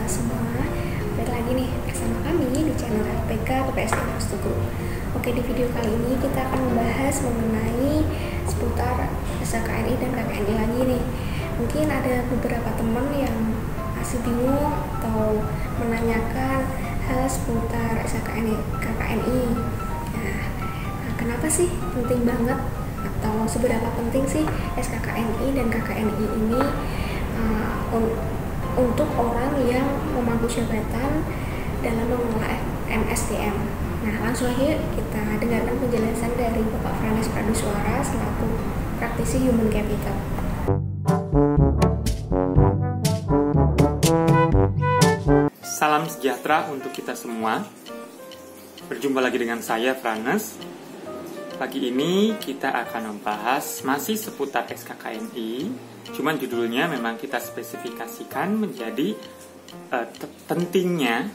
semua, balik lagi nih bersama kami di channel FPK PPSD Impostu Group. Oke, di video kali ini kita akan membahas mengenai seputar SKKNI dan KKNI lagi nih. Mungkin ada beberapa teman yang masih bingung atau menanyakan hal seputar SKKNI, KKNI. Nah, kenapa sih penting banget atau seberapa penting sih SKKNI dan KKNI ini untuk orang yang memangku jabatan dalam mengelola MSDM. Nah, langsung aja kita dengarkan penjelasan dari Bapak Franes Praduswara selaku praktisi Human Capital. Salam sejahtera untuk kita semua. Berjumpa lagi dengan saya, Franes. Pagi ini kita akan membahas masih seputar SKKNI, cuman judulnya memang kita spesifikasikan menjadi pentingnya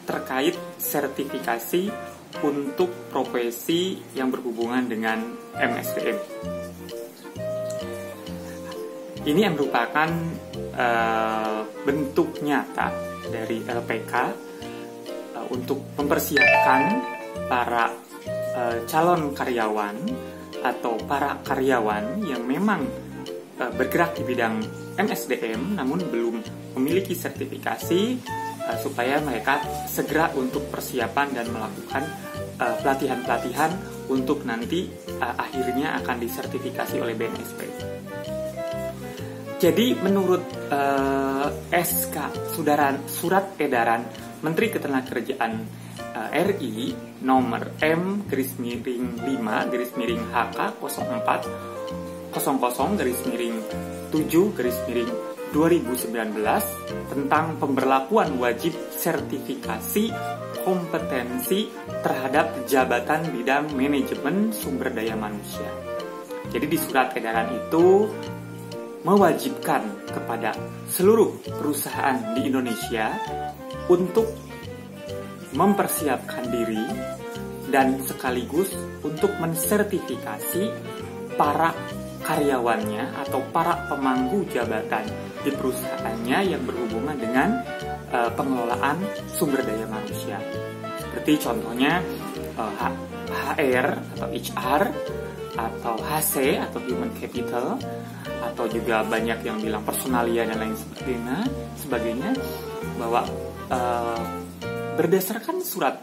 terkait sertifikasi untuk profesi yang berhubungan dengan MSDM. Ini yang merupakan bentuk nyata dari LPK untuk mempersiapkan para calon karyawan atau para karyawan yang memang bergerak di bidang MSDM namun belum memiliki sertifikasi supaya mereka segera untuk persiapan dan melakukan pelatihan-pelatihan untuk nanti akhirnya akan disertifikasi oleh BNSP. Jadi menurut SK Surat Edaran Menteri Ketenagakerjaan RI nomor M-5-HK0400-7-2019 tentang pemberlakuan wajib sertifikasi kompetensi terhadap jabatan bidang manajemen sumber daya manusia. Jadi di surat edaran itu mewajibkan kepada seluruh perusahaan di Indonesia untuk mempersiapkan diri dan sekaligus untuk mensertifikasi para karyawannya atau para pemangku jabatan di perusahaannya yang berhubungan dengan pengelolaan sumber daya manusia. Seperti contohnya HR atau HR atau HC atau Human Capital, atau juga banyak yang bilang personalia dan lain sebagainya, bahwa berdasarkan surat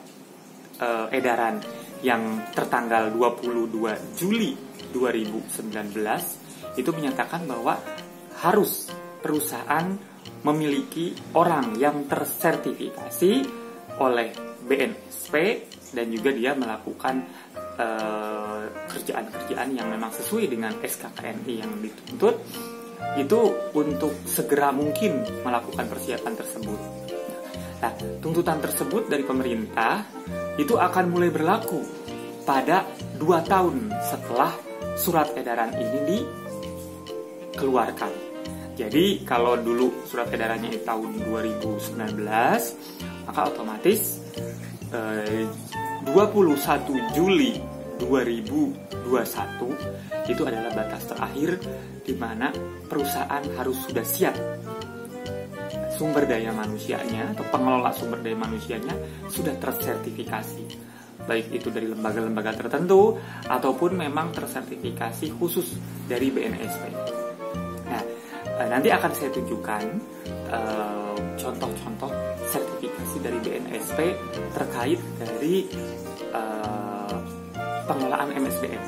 edaran yang tertanggal 22 Juli 2019 itu menyatakan bahwa harus perusahaan memiliki orang yang tersertifikasi oleh BNSP dan juga dia melakukan kerjaan-kerjaan yang memang sesuai dengan SKKNI yang dituntut itu untuk segera mungkin melakukan persiapan tersebut. Nah, tuntutan tersebut dari pemerintah itu akan mulai berlaku pada 2 tahun setelah surat edaran ini dikeluarkan. Jadi kalau dulu surat edarannya di tahun 2019, maka otomatis 21 Juli 2021 itu adalah batas terakhir di mana perusahaan harus sudah siap sumber daya manusianya atau pengelola sumber daya manusianya sudah tersertifikasi, baik itu dari lembaga-lembaga tertentu ataupun memang tersertifikasi khusus dari BNSP. Nah, nanti akan saya tunjukkan contoh-contoh sertifikasi dari BNSP terkait dari pengelolaan MSDM.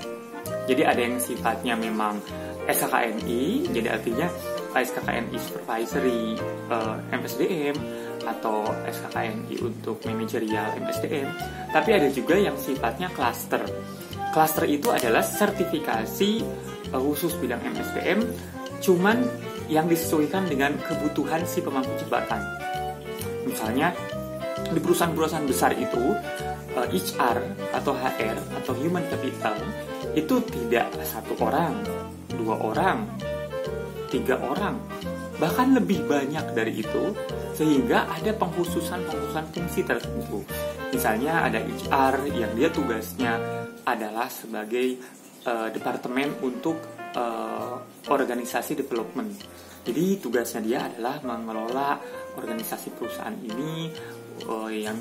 Jadi ada yang sifatnya memang SKKNI, jadi artinya SKKNI Supervisory MSDM atau SKKNI untuk manajerial MSDM. Tapi ada juga yang sifatnya cluster. Cluster itu adalah sertifikasi khusus bidang MSDM, cuman yang disesuaikan dengan kebutuhan si pemangku jabatan. Misalnya di perusahaan-perusahaan besar itu HR atau HR atau Human Capital itu tidak 1 orang, 2 orang, 3 orang, bahkan lebih banyak dari itu, sehingga ada pengkhususan fungsi tertentu. Misalnya ada HR yang dia tugasnya adalah sebagai departemen untuk organisasi development. Jadi tugasnya dia adalah mengelola organisasi perusahaan ini, yang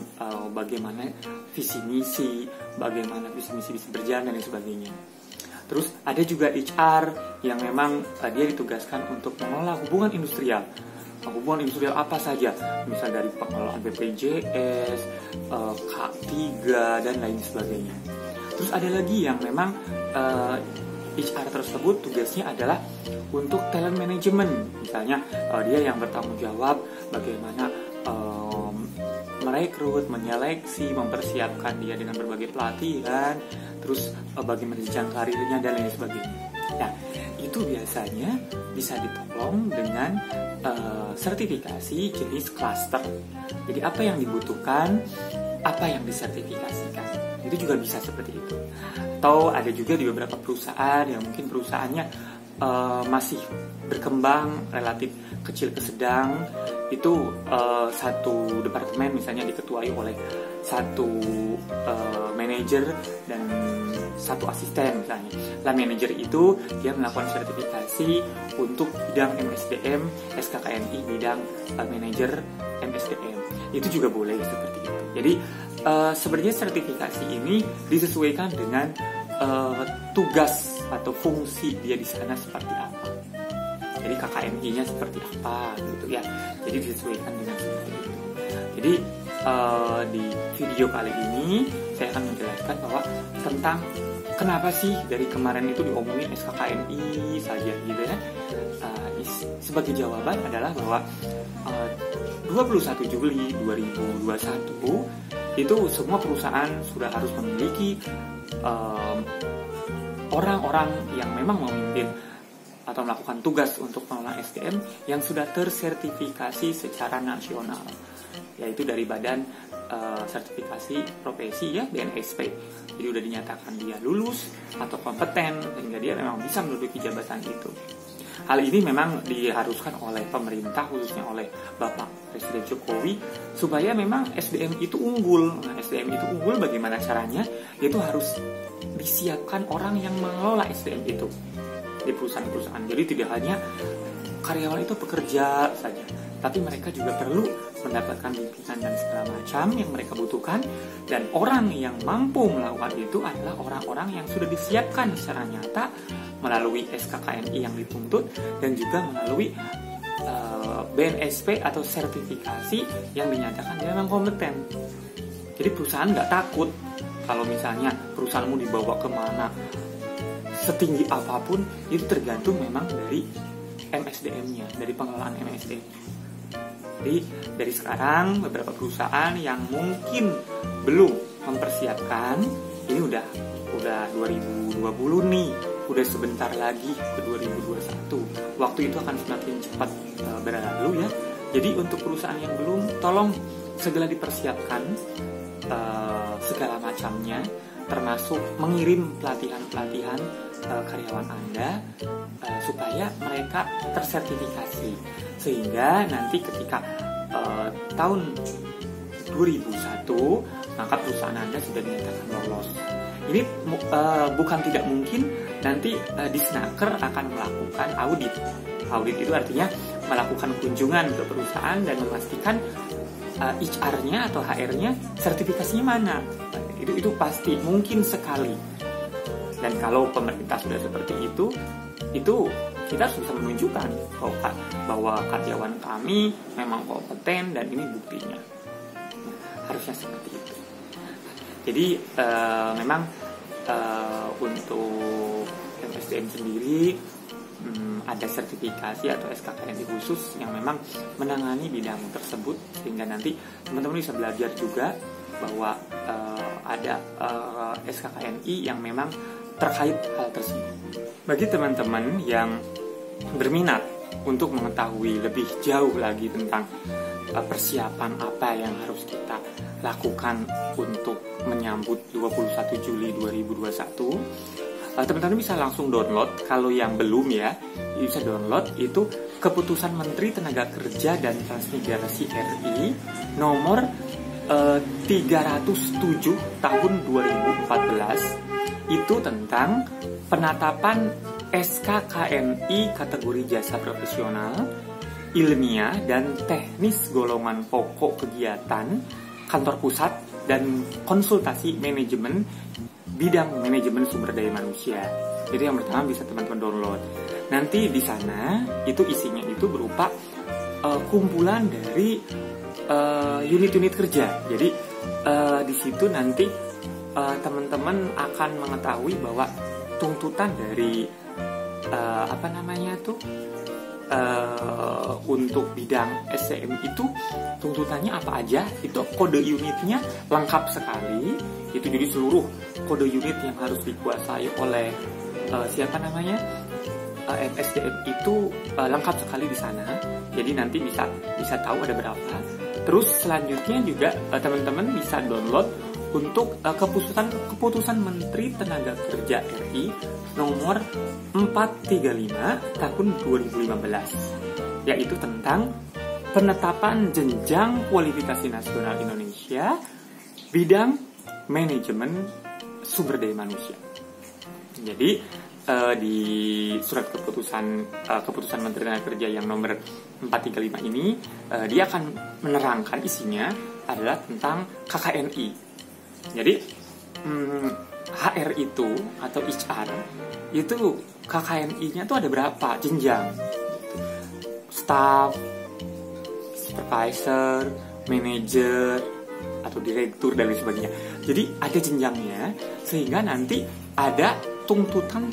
bagaimana visi misi, bagaimana visi misi bisa berjalan dan lain sebagainya. Terus ada juga HR yang memang dia ditugaskan untuk mengelola hubungan industrial. Hubungan industrial apa saja, misal dari pengelolaan BPJS, K3 dan lain sebagainya. Terus ada lagi yang memang HR tersebut tugasnya adalah untuk talent management. Misalnya dia yang bertanggung jawab bagaimana merekrut, menyeleksi, mempersiapkan dia dengan berbagai pelatihan, terus bagaimana jenjang karirnya dan lain sebagainya. Nah, itu biasanya bisa ditolong dengan sertifikasi jenis cluster. Jadi apa yang dibutuhkan, apa yang disertifikasikan, itu juga bisa seperti itu. Atau ada juga di beberapa perusahaan yang mungkin perusahaannya masih berkembang, relatif kecil ke sedang, itu satu departemen misalnya diketuai oleh satu manajer dan satu asisten misalnya. Lah manajer itu dia melakukan sertifikasi untuk bidang MSDM, SKKNI bidang manajer MSDM. Itu juga boleh seperti itu. Jadi sebenarnya sertifikasi ini disesuaikan dengan tugas atau fungsi dia di sana seperti apa. Jadi KKNI-nya seperti apa gitu ya. Jadi disesuaikan dengan seperti itu. Jadi di video kali ini saya akan menjelaskan bahwa tentang kenapa sih dari kemarin itu diomongin SKKNI saja gitu ya. Sebagai jawaban adalah bahwa 21 Juli 2021 itu semua perusahaan sudah harus memiliki orang-orang yang memang memimpin atau melakukan tugas untuk pengelolaan SDM yang sudah tersertifikasi secara nasional, yaitu dari Badan Sertifikasi Profesi ya, BNSP. Jadi sudah dinyatakan dia lulus atau kompeten sehingga dia memang bisa menduduki jabatan itu. Hal ini memang diharuskan oleh pemerintah, khususnya oleh Bapak Presiden Jokowi, supaya memang SDM itu unggul. Nah, SDM itu unggul bagaimana caranya? Yaitu harus disiapkan orang yang mengelola SDM itu di perusahaan-perusahaan. Jadi tidak hanya karyawan itu bekerja saja, tapi mereka juga perlu mendapatkan pimpinan dan segala macam yang mereka butuhkan. Dan orang yang mampu melakukan itu adalah orang-orang yang sudah disiapkan secara nyata melalui SKKNI yang dituntut dan juga melalui BNSP atau sertifikasi yang dinyatakan dia memang kompeten. Jadi perusahaan nggak takut kalau misalnya perusahaanmu dibawa kemana, setinggi apapun, itu tergantung memang dari MSDM-nya, dari pengelolaan MSDM. Jadi dari sekarang beberapa perusahaan yang mungkin belum mempersiapkan, ini udah 2020 nih, udah sebentar lagi ke 2021. Waktu itu akan semakin cepat berlalu ya. Jadi untuk perusahaan yang belum, tolong segera dipersiapkan segala macamnya, termasuk mengirim pelatihan-pelatihan karyawan Anda supaya mereka tersertifikasi, sehingga nanti ketika tahun 2001 maka perusahaan Anda sudah dinyatakan lolos. Ini bukan tidak mungkin nanti di Snaker akan melakukan audit. Audit itu artinya melakukan kunjungan ke perusahaan dan memastikan HR-nya atau HR-nya sertifikasinya mana. Itu pasti mungkin sekali. Dan kalau pemerintah sudah seperti itu kita harus bisa menunjukkan bahwa karyawan kami memang kompeten dan ini buktinya. Nah, harusnya seperti itu. Jadi memang untuk MSDM sendiri ada sertifikasi atau SKKNI khusus yang memang menangani bidang tersebut, sehingga nanti teman-teman bisa belajar juga bahwa ada SKKNI yang memang terkait hal tersebut. Bagi teman-teman yang berminat untuk mengetahui lebih jauh lagi tentang persiapan apa yang harus kita lakukan untuk menyambut 21 Juli 2021, teman-teman bisa langsung download. Kalau yang belum ya, bisa download itu Keputusan Menteri Tenaga Kerja dan Transmigrasi RI nomor 307 tahun 2014, itu tentang penetapan SKKNI kategori jasa profesional, ilmiah dan teknis golongan pokok kegiatan, kantor pusat, dan konsultasi manajemen bidang manajemen sumber daya manusia. Jadi yang pertama bisa teman-teman download. Nanti di sana itu isinya itu berupa kumpulan dari unit-unit kerja. Jadi di situ nanti teman-teman akan mengetahui bahwa tuntutan dari untuk bidang SCM itu tuntutannya apa aja, itu kode unitnya lengkap sekali. Itu jadi seluruh kode unit yang harus dikuasai oleh SDM itu lengkap sekali di sana. Jadi nanti bisa tahu ada berapa. Terus selanjutnya juga teman-teman bisa download untuk keputusan Menteri Tenaga Kerja RI nomor 435 tahun 2015, yaitu tentang penetapan jenjang kualifikasi nasional Indonesia bidang manajemen sumber daya manusia. Jadi di surat keputusan Menteri Tenaga Kerja yang nomor 435 ini dia akan menerangkan isinya adalah tentang KKNI. Jadi HR itu atau HR itu KKNI-nya tuh ada berapa jenjang? Staff, supervisor, manager, atau direktur dan lain sebagainya. Jadi ada jenjangnya sehingga nanti ada tuntutan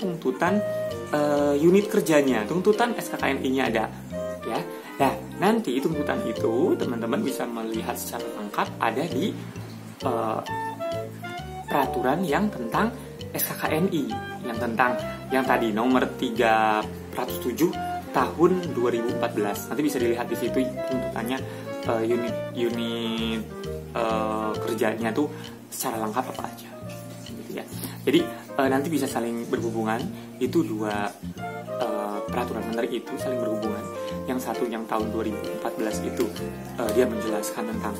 unit kerjanya, tuntutan SKKNI-nya ada, ya. Nah, nanti tuntutan itu teman-teman bisa melihat secara lengkap ada di peraturan yang tentang SKKNI, yang tadi nomor 307 tahun 2014. Nanti bisa dilihat di situ tuntutannya, unit kerjanya tuh secara lengkap apa aja, gitu ya. Jadi nanti bisa saling berhubungan. Itu dua peraturan menteri itu saling berhubungan. Yang satu yang tahun 2014 itu dia menjelaskan tentang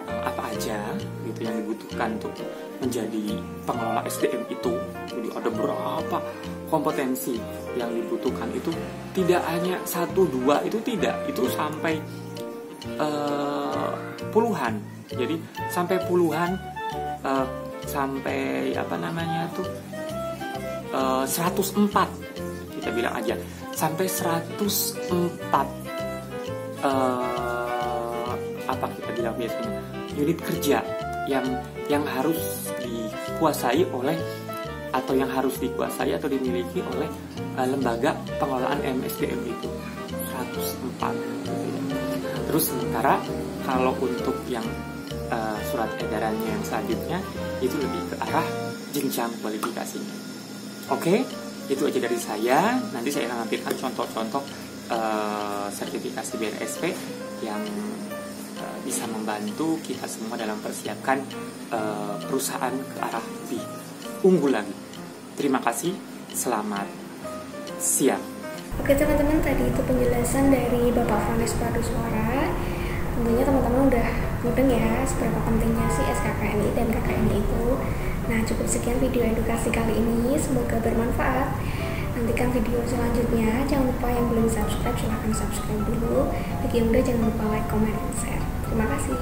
apa aja gitu yang dibutuhkan untuk menjadi pengelola SDM itu. Jadi ada berapa kompetensi yang dibutuhkan, itu tidak hanya 1-2, itu tidak, itu sampai puluhan. Jadi sampai puluhan, sampai 104, kita bilang aja sampai 104 kita bilang biasanya unit kerja yang harus dikuasai atau dimiliki oleh lembaga pengelolaan MSDM itu 104. Terus sementara kalau untuk yang surat edarannya yang selanjutnya itu lebih ke arah jenjang kualifikasinya. Oke, itu aja dari saya. Nanti saya akan nampilkan contoh-contoh sertifikasi BRSP yang bisa membantu kita semua dalam persiapkan perusahaan ke arah lebih unggul lagi. Terima kasih, selamat siang. Oke teman-teman, tadi itu penjelasan dari Bapak Franes Praduswara. Tentunya teman-teman udah mudeng ya seberapa pentingnya sih SKKNI dan KKNI itu. Nah, cukup sekian video edukasi kali ini, semoga bermanfaat. Nantikan video selanjutnya. Jangan lupa yang belum subscribe silahkan subscribe dulu. Bagi yang udah jangan lupa like, comment, dan share. Terima kasih.